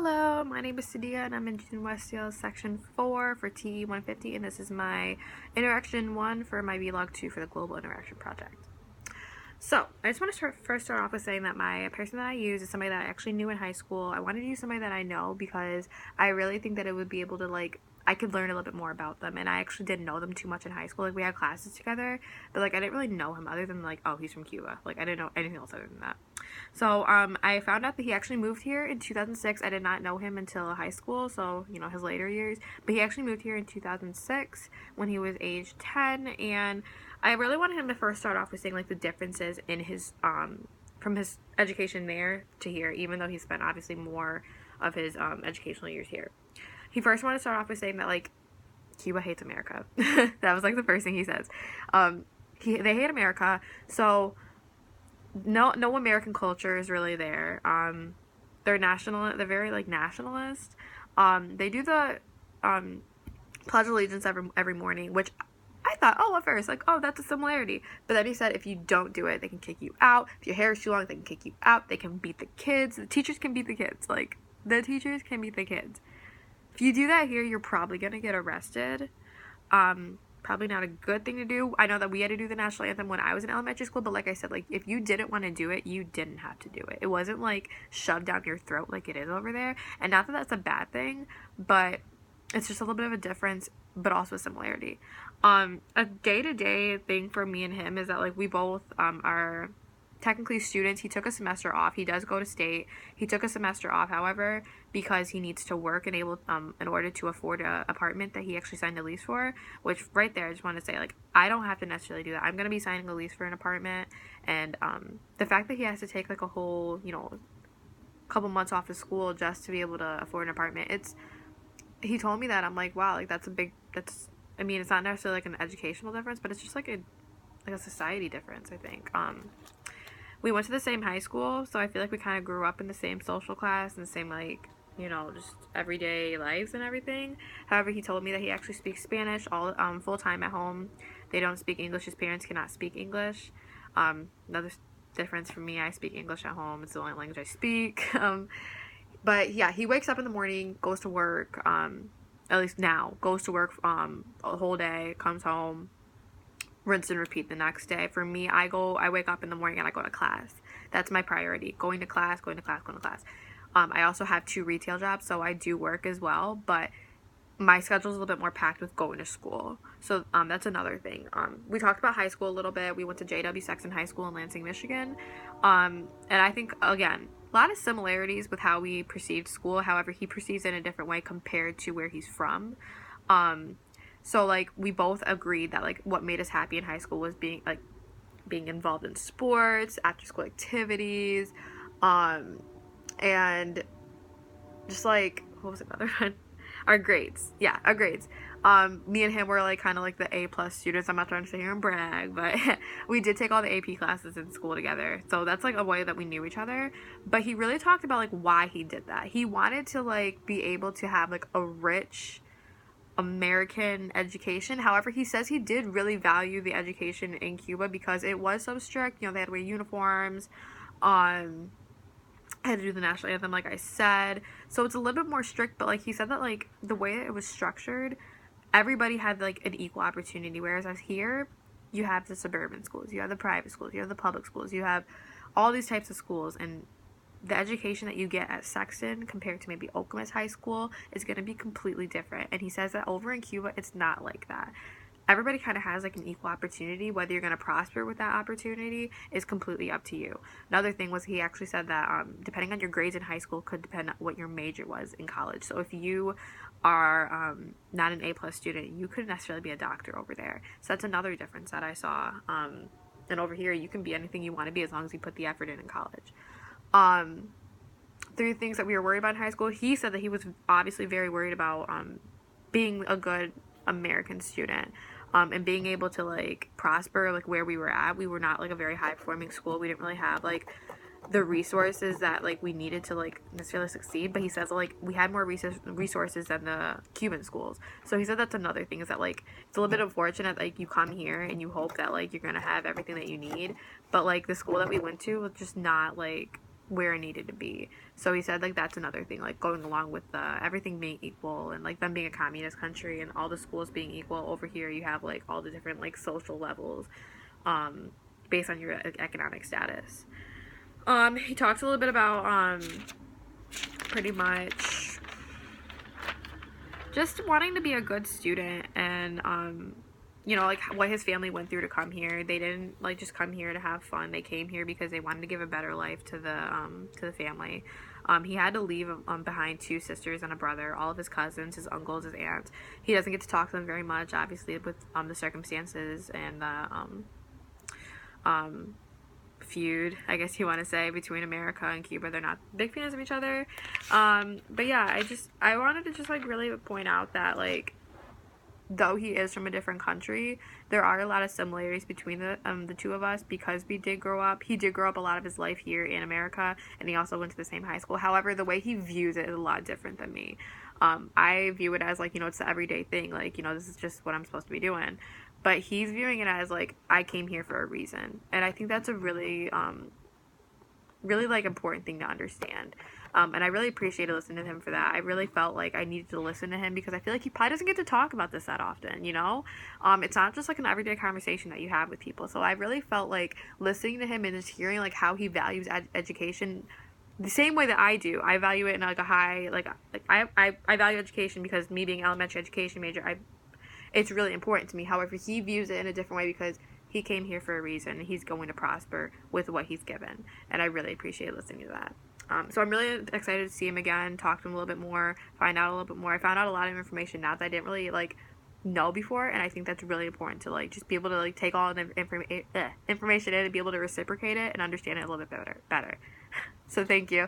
Hello, my name is Sadia and I'm in Westdal section 4 for TE 150, and this is my interaction 1 for my vlog 2 for the Global Interaction Project. So, I just want to first start off with saying that my person that I use is somebody that I actually knew in high school. I wanted to use somebody that I know because I really think that it would be able to, I could learn a little bit more about them, and I actually didn't know them too much in high school. We had classes together, but, I didn't really know him other than, oh, he's from Cuba. I didn't know anything else other than that. So, I found out that he actually moved here in 2006. I did not know him until high school, so, his later years. But he actually moved here in 2006 when he was age 10, and I really wanted him to first start off with saying, the differences in his, from his education there to here, even though he spent, obviously, more of his, educational years here. He first wanted to start off with saying that, Cuba hates America. That was, the first thing he says. They hate America, so no American culture is really there. They're very nationalist. They do the Pledge of Allegiance every morning, which I thought, at first, oh, that's a similarity. But then he said, if you don't do it, they can kick you out. If your hair is too long, they can kick you out. They can beat the kids. The teachers can beat the kids. The teachers can beat the kids. If you do that here, you're probably gonna get arrested. Probably not a good thing to do. I know that we had to do the national anthem when I was in elementary school, but like I said, if you didn't want to do it, you didn't have to do it. It wasn't shoved down your throat like it is over there. And not that that's a bad thing, but it's just a little bit of a difference, but also a similarity. A day-to-day thing for me and him is that we both are technically students. He took a semester off. He does go to state. He took a semester off, however, because he needs to work and in order to afford an apartment that he actually signed a lease for, which right there, I just want to say, I don't have to necessarily do that. I'm going to be signing a lease for an apartment, and the fact that he has to take a whole, couple months off of school just to be able to afford an apartment, he told me that. I'm wow, it's not necessarily an educational difference, but it's just a society difference, I think. We went to the same high school, so I feel we kind of grew up in the same social class and the same, just everyday lives and everything. However, he told me that he actually speaks Spanish all full-time at home. They don't speak English. His parents cannot speak English. Another difference for me, I speak English at home. It's the only language I speak. But, yeah, he wakes up in the morning, goes to work, at least now, goes to work a whole day, comes home, rinse and repeat the next day. For me, I wake up in the morning and I go to class. That's my priority. Going to class. I also have 2 retail jobs, so I do work as well, but my schedule is a little bit more packed with going to school. So that's another thing. We talked about high school a little bit. We went to J.W. Sexton High School in Lansing, Michigan. And I think, again, a lot of similarities with how we perceived school. However, he perceives it in a different way compared to where he's from. So, we both agreed that, what made us happy in high school was being involved in sports, after-school activities, and just, what was another one? Our grades. Yeah, our grades. Me and him were, kind of the A+ students. I'm not trying to sit here and brag, but we did take all the AP classes in school together. So that's, a way that we knew each other. But he really talked about, why he did that. He wanted to, be able to have, a rich American education. However, he says he did really value the education in Cuba because it was so strict. They had to wear uniforms. I had to do the national anthem, like I said. So it's a little bit more strict, but he said that the way that it was structured, everybody had an equal opportunity. Whereas as here, you have the suburban schools, you have the private schools, you have the public schools, you have all these types of schools, and the education that you get at Sexton compared to maybe Okemos High School is going to be completely different. And he says that over in Cuba, it's not like that. Everybody kind of has an equal opportunity. Whether you're going to prosper with that opportunity is completely up to you. Another thing was he actually said that depending on your grades in high school could depend on what your major was in college. So if you are not an A+ student, you couldn't necessarily be a doctor over there. So that's another difference that I saw. And over here, you can be anything you want to be as long as you put the effort in college. 3 things that we were worried about in high school. He said that he was obviously very worried about being a good American student and being able to prosper where we were at. We were not a very high performing school. We didn't really have the resources that we needed to necessarily succeed, but he says we had more resources than the Cuban schools. So he said that's another thing, is that it's a little bit unfortunate you come here and you hope that you're gonna have everything that you need, but the school that we went to was just not where it needed to be. So he said like that's another thing, like going along with everything being equal and like them being a communist country and all the schools being equal. Over here you have like all the different like social levels based on your economic status. He talks a little bit about pretty much just wanting to be a good student and you know, like what his family went through to come here. They didn't like just come here to have fun. They came here because they wanted to give a better life to the family. He had to leave behind 2 sisters and a brother, all of his cousins, his uncles, his aunts. He doesn't get to talk to them very much, obviously, with the circumstances and the feud, I guess you want to say, between America and Cuba. They're not big fans of each other. But yeah, I wanted to just like really point out that like, though he is from a different country, there are a lot of similarities between the two of us because he did grow up a lot of his life here in America, and he also went to the same high school. However, the way he views it is a lot different than me. I view it as like, you know, it's the everyday thing, like, you know, this is just what I'm supposed to be doing. But he's viewing it as like, I came here for a reason. And I think that's a really really like important thing to understand. And I really appreciated listening to him for that. I really felt like I needed to listen to him because I feel like he probably doesn't get to talk about this that often, you know? It's not just like an everyday conversation that you have with people. So I really felt like listening to him and just hearing like how he values education the same way that I do. I value it in like a high, like I value education because me being an elementary education major, it's really important to me. However, he views it in a different way because he came here for a reason and he's going to prosper with what he's given. And I really appreciate listening to that. So I'm really excited to see him again, talk to him a little bit more, find out a little bit more. I found out a lot of information now that I didn't really like know before, and I think that's really important to like just be able to like take all the information in and be able to reciprocate it and understand it a little bit better. So thank you.